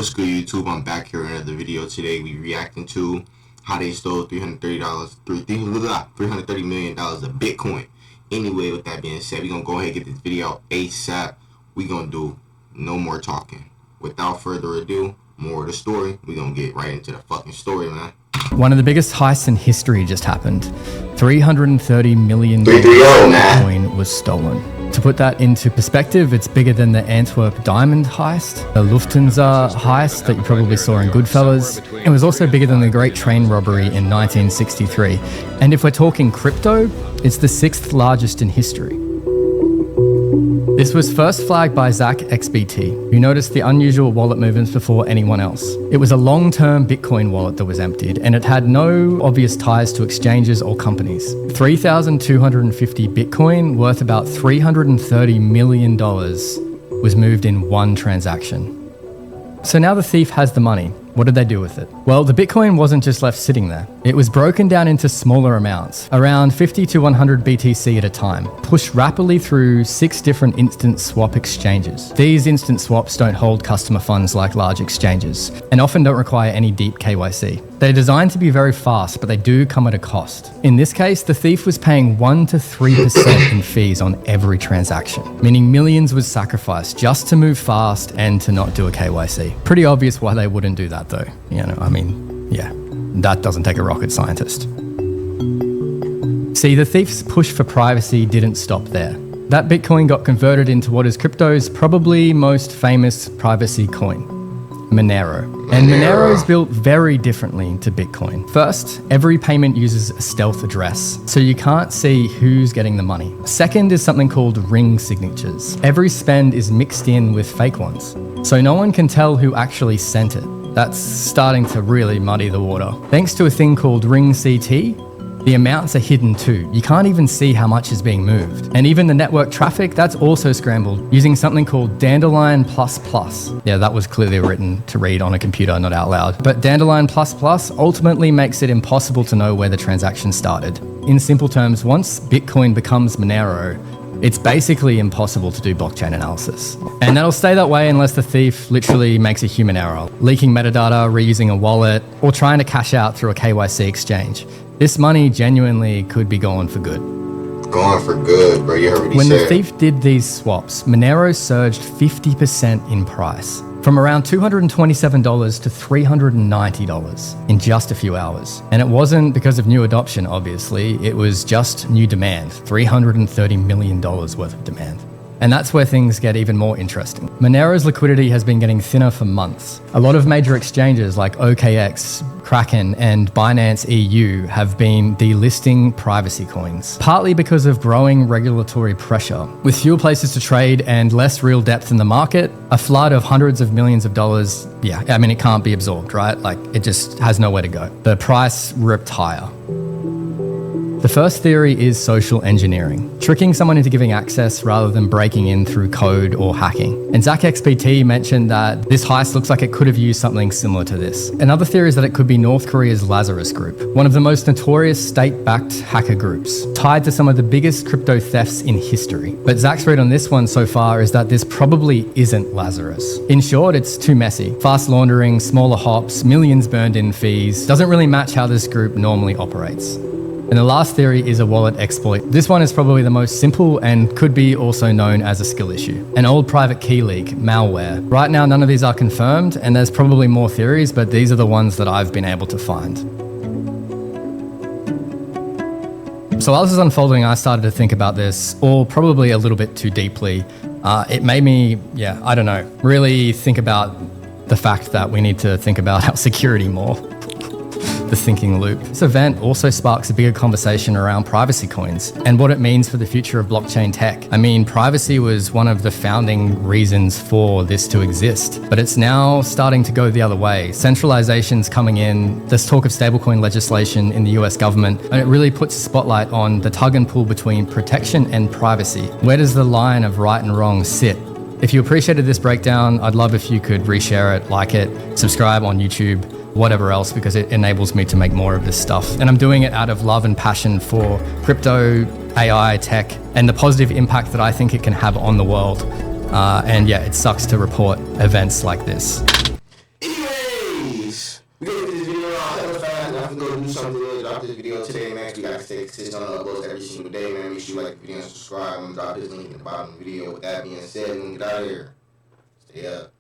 What's good, YouTube? I'm back here in another video. Today we reacting to how they stole $330 million of Bitcoin. Anyway, with that being said, we're gonna go ahead and get this video out ASAP. We're gonna do no more talking. Without further ado, more of the story. We're gonna get right into the fucking story, man. One of the biggest heists in history just happened. $330 million Bitcoin was stolen. To put that into perspective, it's bigger than the Antwerp diamond heist, the Lufthansa heist that you probably saw in Goodfellas. It was also bigger than the Great Train Robbery in 1963. And if we're talking crypto, it's the 6th largest in history. This was first flagged by Zach XBT, who noticed the unusual wallet movements before anyone else. It was a long-term Bitcoin wallet that was emptied, and it had no obvious ties to exchanges or companies. 3,250 Bitcoin, worth about $330 million, was moved in one transaction. So now the thief has the money. What did they do with it? Well, the Bitcoin wasn't just left sitting there. It was broken down into smaller amounts, around 50 to 100 BTC at a time, pushed rapidly through 6 different instant swap exchanges. These instant swaps don't hold customer funds like large exchanges, and often don't require any deep KYC. They're designed to be very fast, but they do come at a cost. In this case, the thief was paying 1 to 3% in fees on every transaction, meaning millions was sacrificed just to move fast and to not do a KYC. Pretty obvious why they wouldn't do that though. That doesn't take a rocket scientist. See, the thief's push for privacy didn't stop there. That Bitcoin got converted into what is crypto's probably most famous privacy coin, Monero. And Monero is built very differently to Bitcoin. First, every payment uses a stealth address, so you can't see who's getting the money. Second is something called ring signatures. Every spend is mixed in with fake ones, so no one can tell who actually sent it. That's starting to really muddy the water. Thanks to a thing called ring CT, the amounts are hidden too. You can't even see how much is being moved. And even the network traffic, that's also scrambled using something called Dandelion++. Yeah, that was clearly written to read on a computer, not out loud. But Dandelion++ ultimately makes it impossible to know where the transaction started. In simple terms, once Bitcoin becomes Monero, it's basically impossible to do blockchain analysis. And that'll stay that way unless the thief literally makes a human error, leaking metadata, reusing a wallet, or trying to cash out through a KYC exchange. This money genuinely could be gone for good. Gone for good, bro. You already When said. the thief did these swaps, Monero surged 50% in price, from around $227 to $390 in just a few hours. And it wasn't because of new adoption, obviously. It was just new demand, $330 million worth of demand. And that's where things get even more interesting. Monero's liquidity has been getting thinner for months. A lot of major exchanges like OKX, Kraken, and Binance EU have been delisting privacy coins, partly because of growing regulatory pressure. With fewer places to trade and less real depth in the market, a flood of hundreds of millions of dollars, it can't be absorbed, right? It just has nowhere to go. The price ripped higher. The first theory is social engineering, tricking someone into giving access rather than breaking in through code or hacking. And Zach XBT mentioned that this heist looks like it could have used something similar to this. Another theory is that it could be North Korea's Lazarus Group, one of the most notorious state-backed hacker groups, tied to some of the biggest crypto thefts in history. But Zach's read on this one so far is that this probably isn't Lazarus. In short, it's too messy. Fast laundering, smaller hops, millions burned in fees. Doesn't really match how this group normally operates. And the last theory is a wallet exploit. This one is probably the most simple and could be also known as a skill issue. An old private key leak, malware. Right now, none of these are confirmed, and there's probably more theories, but these are the ones that I've been able to find. So while this is unfolding, I started to think about this, or probably a little bit too deeply. It made me, really think about the fact that we need to think about our security more. The thinking loop. This event also sparks a bigger conversation around privacy coins and what it means for the future of blockchain tech. Privacy was one of the founding reasons for this to exist, but it's now starting to go the other way. Centralization's coming in, there's talk of stablecoin legislation in the US government, and it really puts a spotlight on the tug and pull between protection and privacy. Where does the line of right and wrong sit? If you appreciated this breakdown, I'd love if you could reshare it, like it, subscribe on YouTube, whatever else, because it enables me to make more of this stuff. And I'm doing it out of love and passion for crypto, AI, tech, and the positive impact that I think it can have on the world. And yeah, it sucks to report events like this. definitely go do something today. Drop this video today, man. We gotta stay consistent on uploads every single day, man. Make sure you like the video and subscribe. I'm gonna drop this link in the bottom of the video. With that being said, we're gonna get out of here. Stay up.